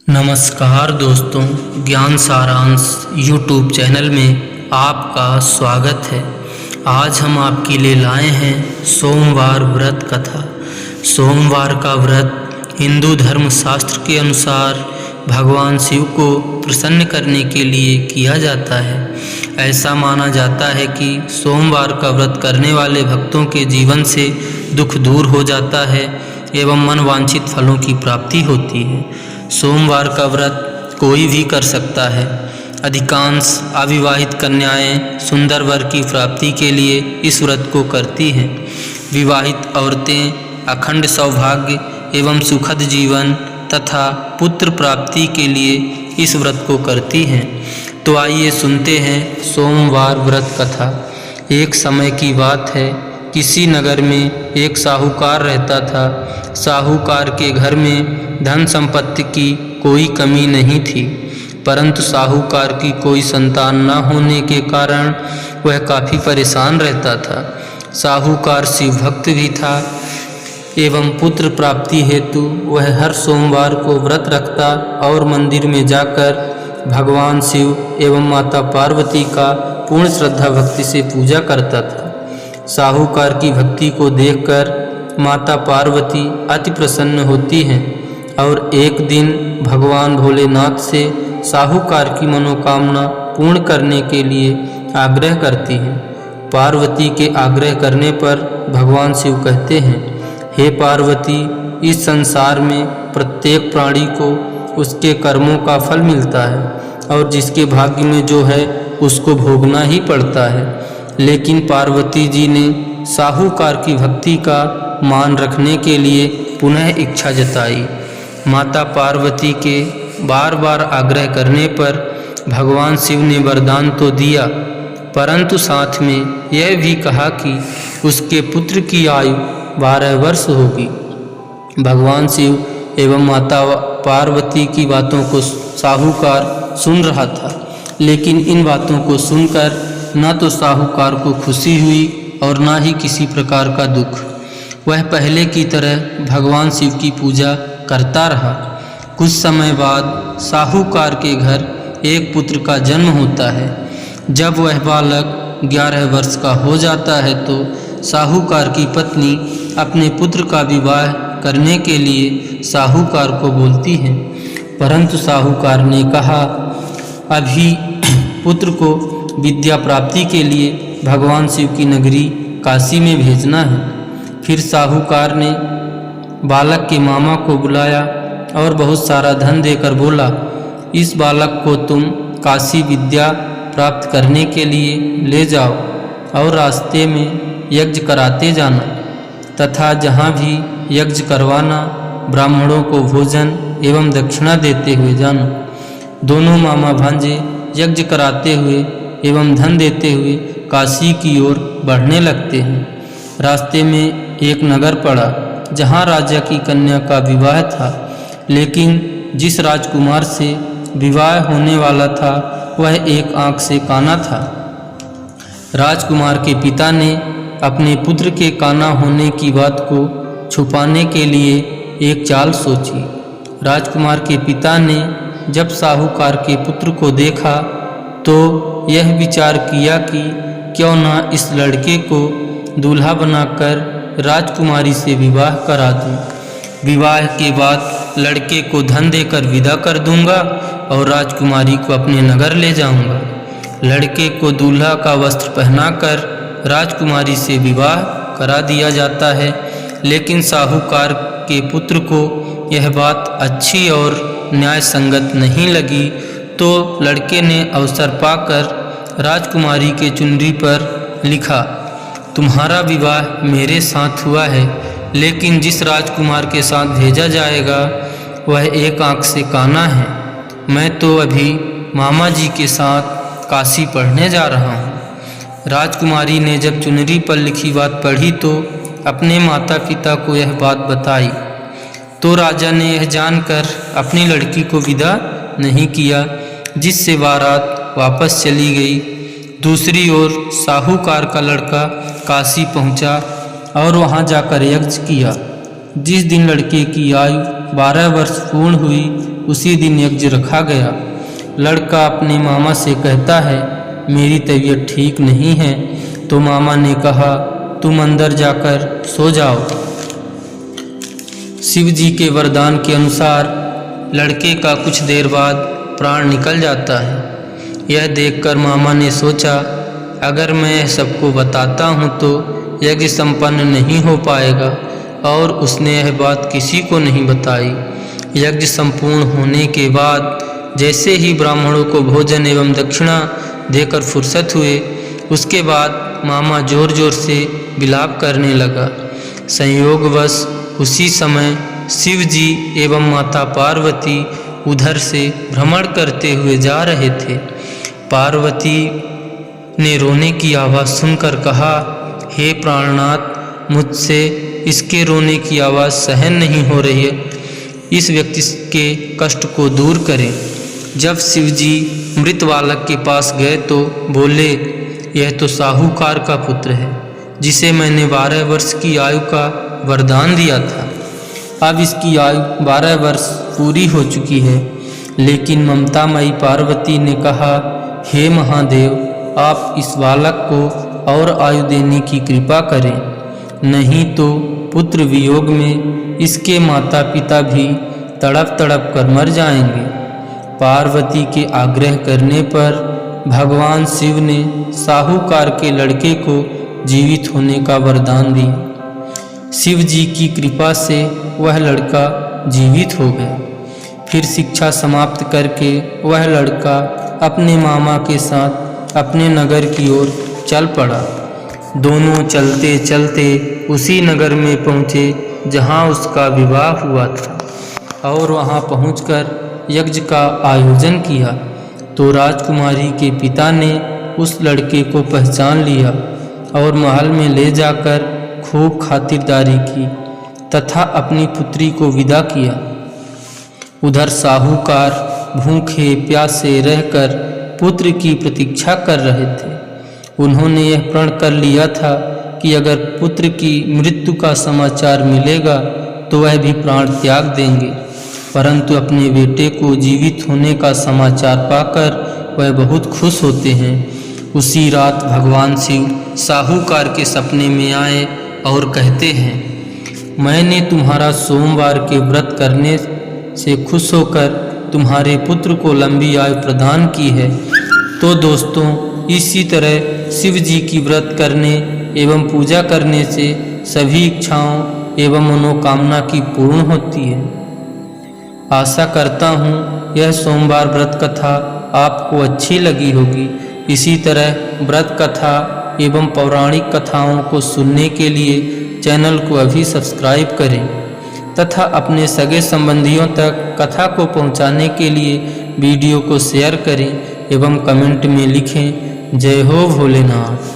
नमस्कार दोस्तों, ज्ञान सारांश यूट्यूब चैनल में आपका स्वागत है। आज हम आपके लिए लाए हैं सोमवार व्रत कथा। सोमवार का व्रत हिंदू धर्म शास्त्र के अनुसार भगवान शिव को प्रसन्न करने के लिए किया जाता है। ऐसा माना जाता है कि सोमवार का व्रत करने वाले भक्तों के जीवन से दुख दूर हो जाता है एवं मनवांछित फलों की प्राप्ति होती है। सोमवार का व्रत कोई भी कर सकता है। अधिकांश अविवाहित कन्याएं सुंदर वर की प्राप्ति के लिए इस व्रत को करती हैं। विवाहित औरतें अखंड सौभाग्य एवं सुखद जीवन तथा पुत्र प्राप्ति के लिए इस व्रत को करती हैं। तो आइए सुनते हैं सोमवार व्रत कथा। एक समय की बात है, किसी नगर में एक साहूकार रहता था। साहूकार के घर में धन संपत्ति की कोई कमी नहीं थी, परंतु साहूकार की कोई संतान न होने के कारण वह काफ़ी परेशान रहता था। साहूकार शिव भक्त भी था एवं पुत्र प्राप्ति हेतु वह हर सोमवार को व्रत रखता और मंदिर में जाकर भगवान शिव एवं माता पार्वती का पूर्ण श्रद्धा भक्ति से पूजा करता था। साहूकार की भक्ति को देखकर माता पार्वती अति प्रसन्न होती हैं और एक दिन भगवान भोलेनाथ से साहूकार की मनोकामना पूर्ण करने के लिए आग्रह करती हैं। पार्वती के आग्रह करने पर भगवान शिव कहते हैं, हे पार्वती, इस संसार में प्रत्येक प्राणी को उसके कर्मों का फल मिलता है और जिसके भाग्य में जो है उसको भोगना ही पड़ता है। लेकिन पार्वती जी ने साहूकार की भक्ति का मान रखने के लिए पुनः इच्छा जताई। माता पार्वती के बार बार आग्रह करने पर भगवान शिव ने वरदान तो दिया, परंतु साथ में यह भी कहा कि उसके पुत्र की आयु 12 वर्ष होगी। भगवान शिव एवं माता पार्वती की बातों को साहूकार सुन रहा था, लेकिन इन बातों को सुनकर न तो साहूकार को खुशी हुई और न ही किसी प्रकार का दुख। वह पहले की तरह भगवान शिव की पूजा करता रहा। कुछ समय बाद साहूकार के घर एक पुत्र का जन्म होता है। जब वह बालक 11 वर्ष का हो जाता है तो साहूकार की पत्नी अपने पुत्र का विवाह करने के लिए साहूकार को बोलती है, परंतु साहूकार ने कहा, अभी पुत्र को विद्या प्राप्ति के लिए भगवान शिव की नगरी काशी में भेजना है। फिर साहूकार ने बालक के मामा को बुलाया और बहुत सारा धन देकर बोला, इस बालक को तुम काशी विद्या प्राप्त करने के लिए ले जाओ और रास्ते में यज्ञ कराते जाना तथा जहाँ भी यज्ञ करवाना ब्राह्मणों को भोजन एवं दक्षिणा देते हुए जाना। दोनों मामा भांजे यज्ञ कराते हुए एवं धन देते हुए काशी की ओर बढ़ने लगते हैं। रास्ते में एक नगर पड़ा जहाँ राजा की कन्या का विवाह था, लेकिन जिस राजकुमार से विवाह होने वाला था वह एक आंख से काना था। राजकुमार के पिता ने अपने पुत्र के काना होने की बात को छुपाने के लिए एक चाल सोची। राजकुमार के पिता ने जब साहूकार के पुत्र को देखा तो यह विचार किया कि क्यों ना इस लड़के को दूल्हा बनाकर राजकुमारी से विवाह करा दूं। विवाह के बाद लड़के को धन देकर विदा कर दूंगा और राजकुमारी को अपने नगर ले जाऊंगा। लड़के को दूल्हा का वस्त्र पहनाकर राजकुमारी से विवाह करा दिया जाता है, लेकिन साहूकार के पुत्र को यह बात अच्छी और न्याय संगत नहीं लगी, तो लड़के ने अवसर पाकर राजकुमारी के चुनरी पर लिखा, तुम्हारा विवाह मेरे साथ हुआ है, लेकिन जिस राजकुमार के साथ भेजा जाएगा वह एक आंख से काना है। मैं तो अभी मामा जी के साथ काशी पढ़ने जा रहा हूँ। राजकुमारी ने जब चुनरी पर लिखी बात पढ़ी तो अपने माता पिता को यह बात बताई, तो राजा ने यह जानकर अपनी लड़की को विदा नहीं किया, जिससे बारात वापस चली गई। दूसरी ओर साहूकार का लड़का काशी पहुंचा और वहां जाकर यज्ञ किया। जिस दिन लड़के की आयु 12 वर्ष पूर्ण हुई उसी दिन यज्ञ रखा गया। लड़का अपने मामा से कहता है, मेरी तबीयत ठीक नहीं है। तो मामा ने कहा, तुम अंदर जाकर सो जाओ। शिव जी के वरदान के अनुसार लड़के का कुछ देर बाद प्राण निकल जाता है। यह देखकर मामा ने सोचा, अगर मैं सबको बताता हूँ तो यज्ञ संपन्न नहीं हो पाएगा, और उसने यह बात किसी को नहीं बताई। यज्ञ संपूर्ण होने के बाद जैसे ही ब्राह्मणों को भोजन एवं दक्षिणा देकर फुर्सत हुए, उसके बाद मामा जोर जोर से विलाप करने लगा। संयोगवश उसी समय शिव जी एवं माता पार्वती उधर से भ्रमण करते हुए जा रहे थे। पार्वती ने रोने की आवाज़ सुनकर कहा, हे प्राणनाथ, मुझसे इसके रोने की आवाज़ सहन नहीं हो रही है, इस व्यक्ति के कष्ट को दूर करें। जब शिव जी मृत बालक के पास गए तो बोले, यह तो साहूकार का पुत्र है, जिसे मैंने 12 वर्ष की आयु का वरदान दिया था। अब इसकी आयु 12 वर्ष पूरी हो चुकी है। लेकिन ममतामयी पार्वती ने कहा, हे महादेव, आप इस बालक को और आयु देने की कृपा करें, नहीं तो पुत्र वियोग में इसके माता पिता भी तड़प तड़प कर मर जाएंगे। पार्वती के आग्रह करने पर भगवान शिव ने साहूकार के लड़के को जीवित होने का वरदान दिया। शिव जी की कृपा से वह लड़का जीवित हो गया। फिर शिक्षा समाप्त करके वह लड़का अपने मामा के साथ अपने नगर की ओर चल पड़ा। दोनों चलते चलते उसी नगर में पहुँचे जहाँ उसका विवाह हुआ था, और वहाँ पहुंचकर यज्ञ का आयोजन किया। तो राजकुमारी के पिता ने उस लड़के को पहचान लिया और महल में ले जाकर खूब खातिरदारी की तथा अपनी पुत्री को विदा किया। उधर साहूकार भूखे प्यासे रहकर पुत्र की प्रतीक्षा कर रहे थे। उन्होंने यह प्रण कर लिया था कि अगर पुत्र की मृत्यु का समाचार मिलेगा तो वह भी प्राण त्याग देंगे, परंतु अपने बेटे को जीवित होने का समाचार पाकर वह बहुत खुश होते हैं। उसी रात भगवान शिव साहूकार के सपने में आए और कहते हैं, मैंने तुम्हारा सोमवार के व्रत करने से खुश होकर तुम्हारे पुत्र को लंबी आयु प्रदान की है। तो दोस्तों, इसी तरह शिव जी की व्रत करने एवं पूजा करने से सभी इच्छाओं एवं मनोकामना की पूर्ण होती है। आशा करता हूँ यह सोमवार व्रत कथा आपको अच्छी लगी होगी। इसी तरह व्रत कथा एवं पौराणिक कथाओं को सुनने के लिए चैनल को अभी सब्सक्राइब करें तथा अपने सगे संबंधियों तक कथा को पहुंचाने के लिए वीडियो को शेयर करें एवं कमेंट में लिखें, जय हो भोलेनाथ।